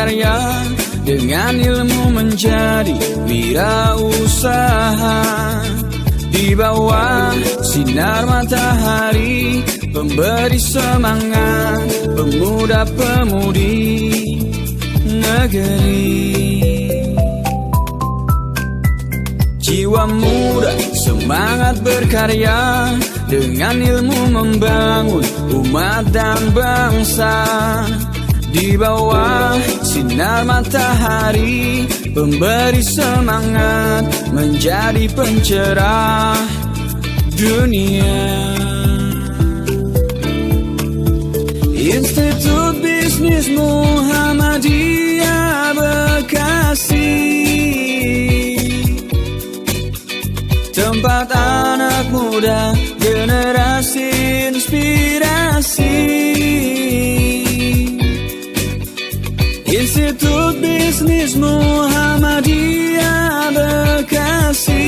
berkarya, dengan ilmu menjadi wirausaha. Di bawah sinar matahari, pemberi semangat pemuda-pemudi negeri. Jiwa muda semangat berkarya, dengan ilmu membangun umat dan bangsa. Di bawah sinar matahari, pemberi semangat menjadi pencerah dunia. Institut Bisnis Muhammadiyah Bekasi, tempat anak muda generasi inspirasi. Institut Bisnis Muhammadiyah Bekasi,